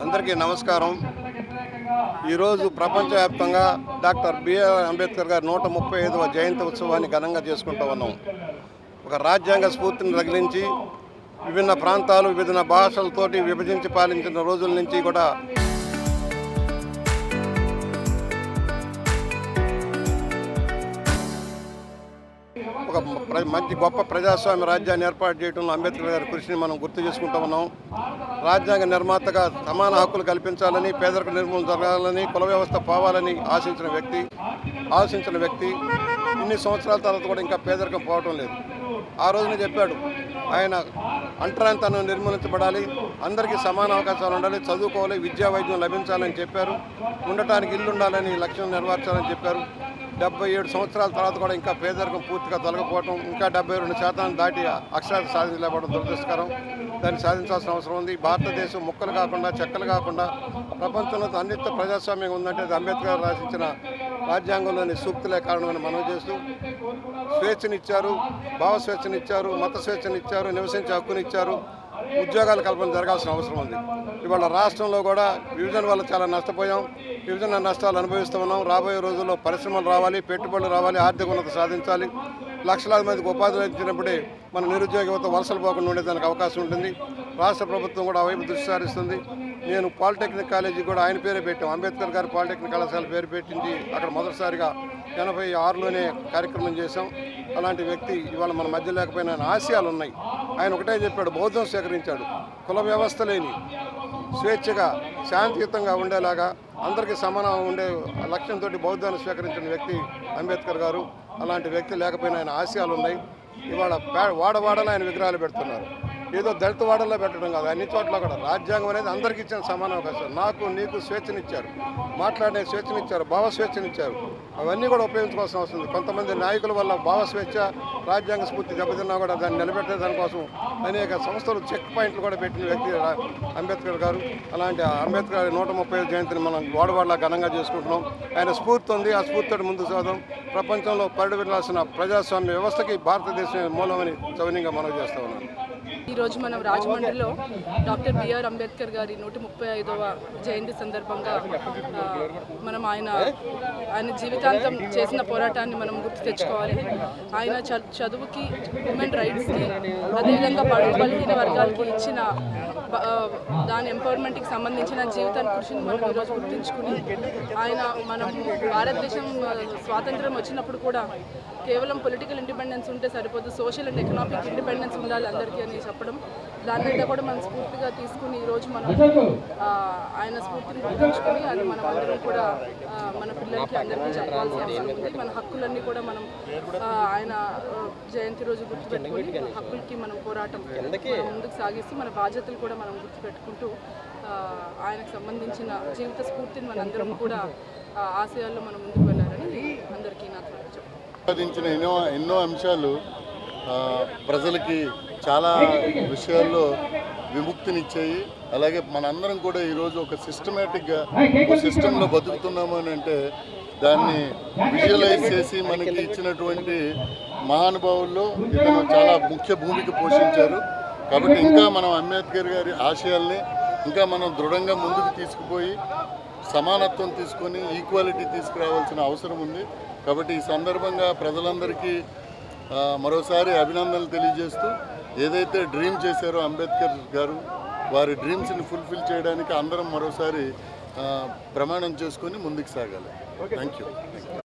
అందరికీ నమస్కారం. ఈరోజు ప్రపంచవ్యాప్తంగా డాక్టర్ బిఆర్ అంబేద్కర్ గారి 135వ జయంతి ఉత్సవాన్ని ఘనంగా చేసుకుంటూ ఉన్నాం. ఒక రాజ్యాంగ స్ఫూర్తిని రగిలించి విభిన్న ప్రాంతాలు విభిన్న భాషలతోటి విభజించి పాలించిన రోజుల నుంచి కూడా ఒక మంచి గొప్ప ప్రజాస్వామ్య రాజ్యాన్ని ఏర్పాటు చేయడంలో అంబేద్కర్ గారి కృషిని మనం గుర్తు చేసుకుంటూ ఉన్నాం. రాజ్యాంగ నిర్మాతగా సమాన హక్కులు కల్పించాలని, పేదరిక నిర్మూలన జరగాలని, కుల వ్యవస్థ పోవాలని ఆశించిన వ్యక్తి ఇన్ని సంవత్సరాల తర్వాత కూడా ఇంకా పేదరికం పోవటం లేదు. ఆ రోజున చెప్పాడు ఆయన, అంటరానితనం నిర్మూలించబడాలి, అందరికీ సమాన అవకాశాలు ఉండాలి, చదువుకోవాలి, విద్యా వైద్యం లభించాలని చెప్పారు, ఉండటానికి ఇల్లు ఉండాలని లక్ష్యం నెరవేర్చాలని చెప్పారు. 77 సంవత్సరాల తర్వాత కూడా ఇంకా పేదరికం పూర్తిగా తొలగిపోవటం, ఇంకా 72% దాటి అక్షరాస్యత సాధించలేకపోవడం దురదృష్టకరం. దాన్ని సాధించాల్సిన అవసరం ఉంది. భారతదేశం ముక్కలు కాకుండా చెక్కలు కాకుండా ప్రపంచంలో అన్నిటితో ప్రజాస్వామ్యం ఉందంటే అది అంబేద్కర్ రాసించిన రాజ్యాంగంలోని సూక్తులే కారణమని మనం చేస్తూ, స్వేచ్ఛనిచ్చారు, భావ స్వేచ్ఛనిచ్చారు, మత స్వేచ్ఛనిచ్చారు, నివసించే హక్కునిచ్చారు, ఉద్యోగాల కల్పన జరగాల్సిన అవసరం ఉంది. ఇవాళ రాష్ట్రంలో కూడా విభజన వల్ల చాలా నష్టపోయాం, విభజన నష్టాలు అనుభవిస్తూ ఉన్నాం. రాబోయే రోజుల్లో పరిశ్రమలు రావాలి, పెట్టుబడులు రావాలి, ఆర్థిక ఉన్నత సాధించాలి. లక్షలాది మందికి ఉపాధి ఇచ్చినప్పుడే మన నిరుద్యోగ యువత వలసలు పోకుండా ఉండేదానికి అవకాశం ఉంటుంది. రాష్ట్ర ప్రభుత్వం కూడా ఆ వైపు దృష్టి సారిస్తుంది. నేను పాలిటెక్నిక్ కాలేజీ కూడా ఆయన పేరే పెట్టాం, అంబేద్కర్ గారి పాలిటెక్నిక్ కళాశాల పేరు పెట్టించి అక్కడ మొదటిసారిగా 86లోనే కార్యక్రమం చేశాం. అలాంటి వ్యక్తి ఇవాళ మన మధ్య లేకపోయినా ఆయన ఆశయాలు ఉన్నాయి. ఆయన ఒకటే చెప్పాడు, బౌద్ధం స్వీకరించాడు, కుల వ్యవస్థ లేని స్వేచ్ఛగా శాంతియుతంగా ఉండేలాగా అందరికీ సమానం ఉండే లక్ష్యంతో బౌద్ధాన్ని స్వీకరించిన వ్యక్తి అంబేద్కర్ గారు. అలాంటి వ్యక్తి లేకపోయినా ఆయన ఆశయాలు ఉన్నాయి. ఇవాళ వాడవాడలో ఆయన విగ్రహాలు పెడుతున్నారు. ఏదో దళిత వాడల్లో పెట్టడం కాదు, అన్ని చోట్ల కూడా రాజ్యాంగం అనేది అందరికీ ఇచ్చిన సమాన అవకాశం. నాకు నీకు స్వేచ్ఛనిచ్చారు, మాట్లాడే స్వేచ్ఛనిచ్చారు, భావ స్వేచ్ఛనిచ్చారు. అవన్నీ కూడా ఉపయోగించుకోవాల్సిన అవసరం ఉంది. కొంతమంది నాయకుల వల్ల భావ స్వేచ్ఛ, రాజ్యాంగ స్ఫూర్తి దెబ్బతిన్నా కూడా దాన్ని నిలబెట్టే దానికోసం అనేక సంస్థలు చెక్ పాయింట్లు కూడా పెట్టిన వ్యక్తి అంబేద్కర్ గారు. అలాంటి అంబేద్కర్ 135వ జయంతిని మనం వాడవాడలా ఘనంగా చేసుకుంటున్నాం. ఆయన స్ఫూర్తి ఉంది, ఆ స్ఫూర్తితో ముందుకు సాగడం ప్రపంచంలో పరిడవిల్లాల్సిన ప్రజాస్వామ్య వ్యవస్థకి భారతదేశం మూలమని సవినీయంగా మనవి చేస్తా ఉన్నాను. ఈరోజు మనం రాజమండ్రిలో డాక్టర్ బిఆర్ అంబేద్కర్ గారి 135వ జయంతి సందర్భంగా మనం ఆయన జీవితాంతం చేసిన పోరాటాన్ని మనం గుర్తు తెచ్చుకోవాలి. ఆయన చదువుకి, హ్యూమన్ రైట్స్కి, అదేవిధంగా బలహీన వర్గాలకి ఇచ్చిన దాని ఎంపవర్మెంట్కి సంబంధించిన జీవితాన్ని కృషిని మనం ఈరోజు గుర్తుంచుకుని, ఆయన మనం భారతదేశం స్వాతంత్రం వచ్చినప్పుడు కూడా కేవలం పొలిటికల్ ఇండిపెండెన్స్ ఉంటే సరిపోదు, సోషల్ అండ్ ఎకనామిక్ ఇండిపెండెన్స్ ఉండాలి అందరికీ అని చెప్పడం, దాన్నంతా కూడా మనం స్ఫూర్తిగా తీసుకుని ఈరోజు మనం ఆయన స్ఫూర్తిని గుర్తుంచుకొని అది మనం అందరం కూడా మన పిల్లలకి అందరికీ చెప్పాల్సిన అవసరం ఉంది. మన హక్కులన్నీ కూడా మనం ఆయన జయంతి రోజు గుర్తుపెట్టుకుని హక్కులకి మనం పోరాటం ముందుకు సాగిస్తూ మన బాధ్యతలు కూడా మనం గుర్తుపెట్టుకుంటూ ఆయనకు సంబంధించిన జీవిత స్ఫూర్తిని మనందరం కూడా ఆశయాల్లో మనం ముందుకు వెళ్ళాలని అందరికీ నాకు చెప్పాలి. సాధించిన ఎన్నో అంశాలు ప్రజలకి చాలా విషయాల్లో విముక్తినిచ్చాయి. అలాగే మనందరం కూడా ఈరోజు ఒక సిస్టమేటిక్గా ఒక సిస్టంలో బతుకుతున్నాము అని అంటే దాన్ని విజువలైజ్ చేసి మనకి ఇచ్చినటువంటి మహానుభావుల్లో ఇతను చాలా ముఖ్య భూమిక పోషించారు. కాబట్టి ఇంకా మనం అంబేద్కర్ గారి ఆశయాల్ని ఇంకా మనం దృఢంగా ముందుకు తీసుకుపోయి సమానత్వం తీసుకొని ఈక్వాలిటీ తీసుకురావాల్సిన అవసరం ఉంది. కాబట్టి ఈ సందర్భంగా ప్రజలందరికీ మరోసారి అభినందనలు తెలియజేస్తూ, ఏదైతే డ్రీమ్ చేశారో అంబేద్కర్ గారు వారి డ్రీమ్స్ని ఫుల్ఫిల్ చేయడానికి అందరం మరోసారి ప్రమాణం చేసుకొని ముందుకు సాగాలి. Thank you.